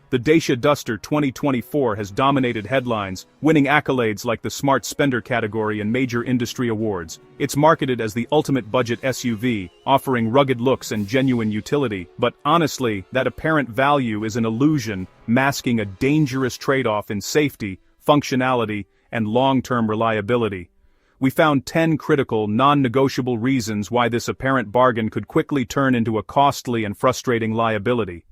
The Dacia Duster 2024 has dominated headlines, winning accolades like the Smart Spender category and major industry awards. It's marketed as the ultimate budget SUV, offering rugged looks and genuine utility, but honestly, that apparent value is an illusion, masking a dangerous trade-off in safety, functionality, and long-term reliability. We found 10 critical, non-negotiable reasons why this apparent bargain could quickly turn into a costly and frustrating liability.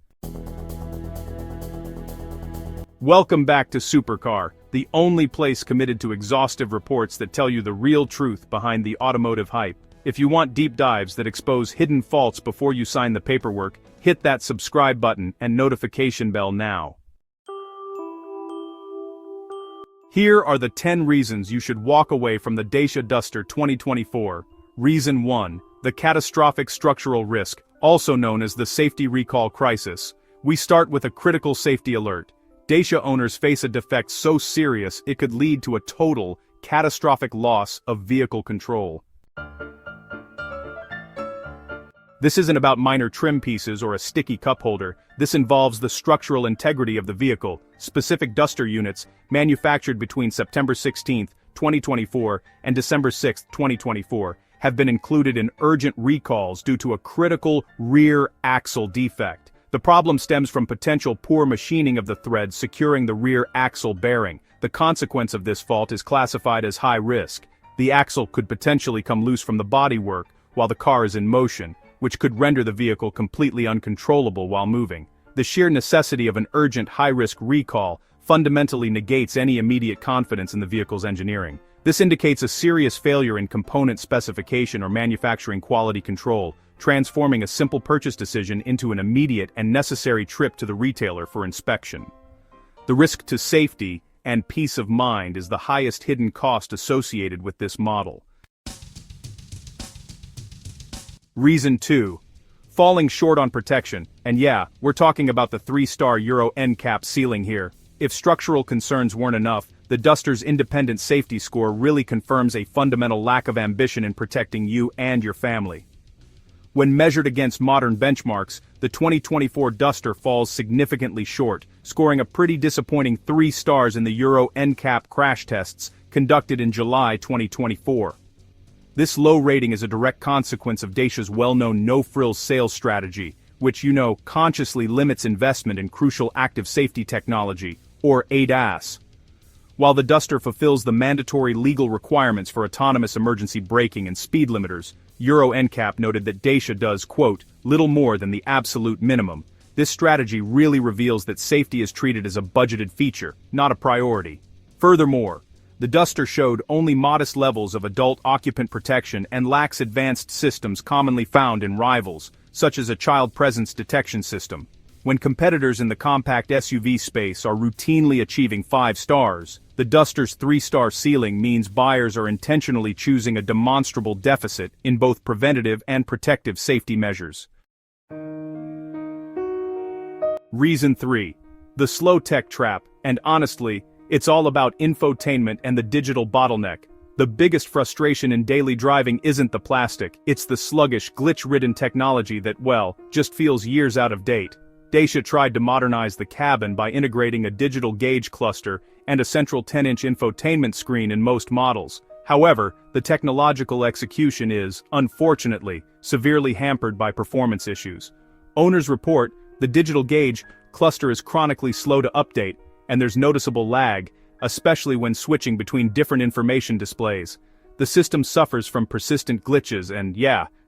Welcome back to Supercar, the only place committed to exhaustive reports that tell you the real truth behind the automotive hype. If you want deep dives that expose hidden faults before you sign the paperwork, hit that subscribe button and notification bell now. Here are the 10 reasons you should walk away from the Dacia Duster 2024. Reason 1. The catastrophic structural risk, also known as the safety recall crisis. We start with a critical safety alert. Dacia owners face a defect so serious it could lead to a total, catastrophic loss of vehicle control. This isn't about minor trim pieces or a sticky cup holder. This involves the structural integrity of the vehicle. Specific Duster units, manufactured between September 16, 2024 and December 6, 2024, have been included in urgent recalls due to a critical rear axle defect. The problem stems from potential poor machining of the threads securing the rear axle bearing. The consequence of this fault is classified as high risk. The axle could potentially come loose from the bodywork while the car is in motion, which could render the vehicle completely uncontrollable while moving. The sheer necessity of an urgent high-risk recall fundamentally negates any immediate confidence in the vehicle's engineering. This indicates a serious failure in component specification or manufacturing quality control, transforming a simple purchase decision into an immediate and necessary trip to the retailer for inspection. The risk to safety and peace of mind is the highest hidden cost associated with this model. Reason 2. Falling short on protection. And yeah, we're talking about the 3-star Euro NCAP ceiling here. If structural concerns weren't enough, the Duster's independent safety score really confirms a fundamental lack of ambition in protecting you and your family. When measured against modern benchmarks, the 2024 Duster falls significantly short, scoring a pretty disappointing 3 stars in the Euro NCAP crash tests conducted in July 2024. This low rating is a direct consequence of Dacia's well-known no-frills sales strategy, which consciously limits investment in crucial active safety technology, or ADAS. While the Duster fulfills the mandatory legal requirements for autonomous emergency braking and speed limiters, Euro NCAP noted that Dacia does, quote, little more than the absolute minimum. This strategy really reveals that safety is treated as a budgeted feature, not a priority. Furthermore, the Duster showed only modest levels of adult occupant protection and lacks advanced systems commonly found in rivals, such as a child presence detection system. When competitors in the compact SUV space are routinely achieving 5 stars, the Duster's 3-star ceiling means buyers are intentionally choosing a demonstrable deficit in both preventative and protective safety measures. Reason 3. The slow tech trap, and honestly, it's all about infotainment and the digital bottleneck. The biggest frustration in daily driving isn't the plastic, it's the sluggish, glitch-ridden technology that, just feels years out of date. Dacia tried to modernize the cabin by integrating a digital gauge cluster and a central 10-inch infotainment screen in most models. However, the technological execution is, unfortunately, severely hampered by performance issues. Owners report the digital gauge cluster is chronically slow to update, and there's noticeable lag, especially when switching between different information displays. The system suffers from persistent glitches and,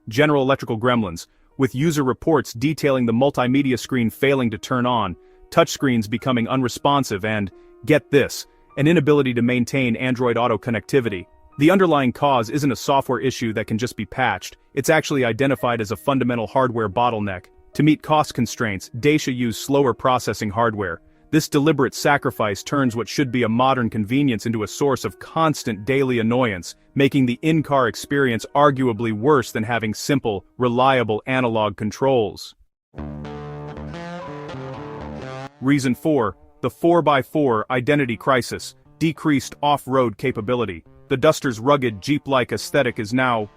general electrical gremlins, with user reports detailing the multimedia screen failing to turn on, touchscreens becoming unresponsive and, get this, an inability to maintain Android Auto connectivity. The underlying cause isn't a software issue that can just be patched, it's actually identified as a fundamental hardware bottleneck. To meet cost constraints, Dacia used slower processing hardware. This deliberate sacrifice turns what should be a modern convenience into a source of constant daily annoyance, making the in-car experience arguably worse than having simple, reliable analog controls. Reason 4. The 4x4 identity crisis, decreased off-road capability. The Duster's rugged Jeep-like aesthetic is now,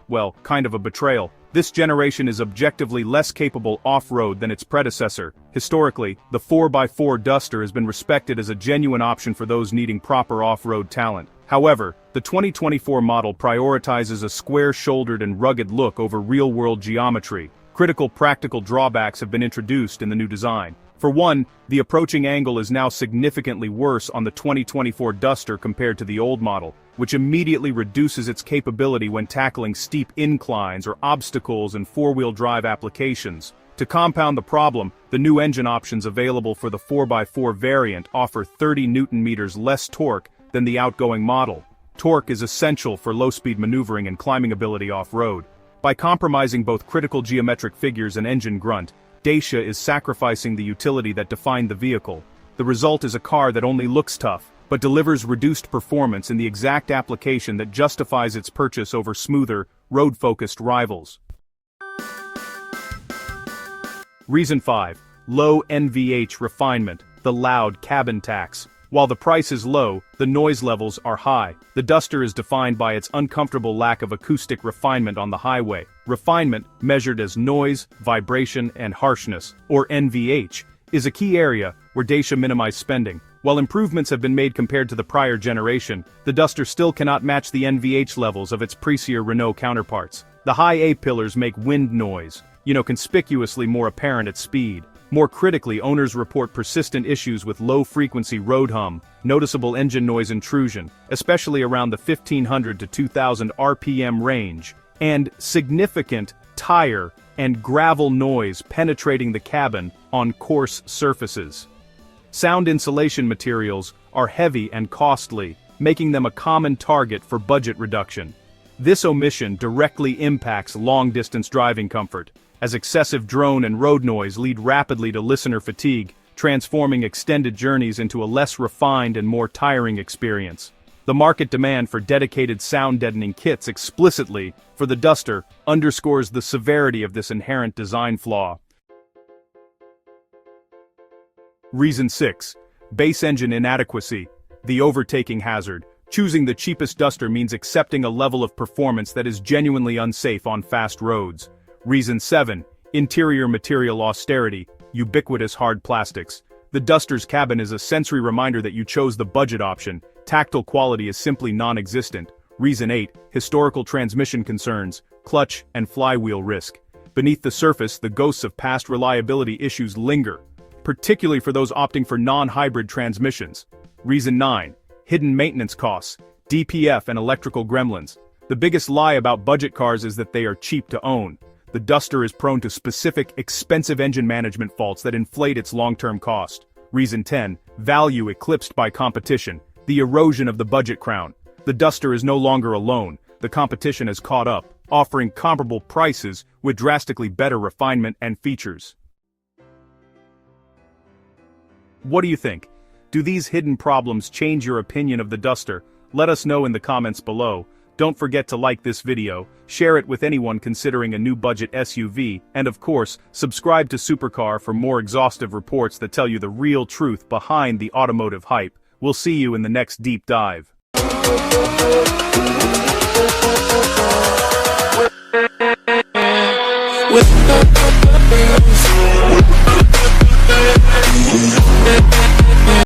kind of a betrayal. This generation is objectively less capable off-road than its predecessor. Historically, the 4x4 Duster has been respected as a genuine option for those needing proper off-road talent. However, the 2024 model prioritizes a square-shouldered and rugged look over real-world geometry. Critical practical drawbacks have been introduced in the new design. For one, the approaching angle is now significantly worse on the 2024 Duster compared to the old model, which immediately reduces its capability when tackling steep inclines or obstacles in four-wheel drive applications. To compound the problem, the new engine options available for the 4x4 variant offer 30 Nm less torque than the outgoing model. Torque is essential for low-speed maneuvering and climbing ability off-road. By compromising both critical geometric figures and engine grunt, Dacia is sacrificing the utility that defined the vehicle. The result is a car that only looks tough, but delivers reduced performance in the exact application that justifies its purchase over smoother, road-focused rivals. Reason 5. Low NVH refinement, the loud cabin tax. While the price is low, the noise levels are high. The Duster is defined by its uncomfortable lack of acoustic refinement on the highway. Refinement, measured as noise, vibration, and harshness, or NVH, is a key area where Dacia minimized spending. While improvements have been made compared to the prior generation, the Duster still cannot match the NVH levels of its pricier Renault counterparts. The high A-pillars make wind noise, conspicuously more apparent at speed. More critically, owners report persistent issues with low-frequency road hum, noticeable engine noise intrusion, especially around the 1500 to 2000 RPM range, and significant tire and gravel noise penetrating the cabin on coarse surfaces. Sound insulation materials are heavy and costly, making them a common target for budget reduction. This omission directly impacts long-distance driving comfort, as excessive drone and road noise lead rapidly to listener fatigue, transforming extended journeys into a less refined and more tiring experience. The market demand for dedicated sound-deadening kits explicitly for the Duster underscores the severity of this inherent design flaw. Reason 6. Base engine inadequacy, the overtaking hazard. Choosing the cheapest Duster means accepting a level of performance that is genuinely unsafe on fast roads. Reason 7. Interior material austerity, ubiquitous hard plastics. The Duster's cabin is a sensory reminder that you chose the budget option. Tactile quality is simply non-existent. Reason 8. Historical transmission concerns, clutch and flywheel risk. Beneath the surface, the ghosts of past reliability issues linger, particularly for those opting for non-hybrid transmissions. Reason 9. Hidden maintenance costs, DPF and electrical gremlins. The biggest lie about budget cars is that they are cheap to own. The Duster is prone to specific, expensive engine management faults that inflate its long-term cost. Reason 10. Value eclipsed by competition, the erosion of the budget crown. The Duster is no longer alone. The competition has caught up, offering comparable prices with drastically better refinement and features. What do you think? Do these hidden problems change your opinion of the Duster? Let us know in the comments below. Don't forget to like this video, share it with anyone considering a new budget SUV, and of course, subscribe to Supercar for more exhaustive reports that tell you the real truth behind the automotive hype. We'll see you in the next deep dive.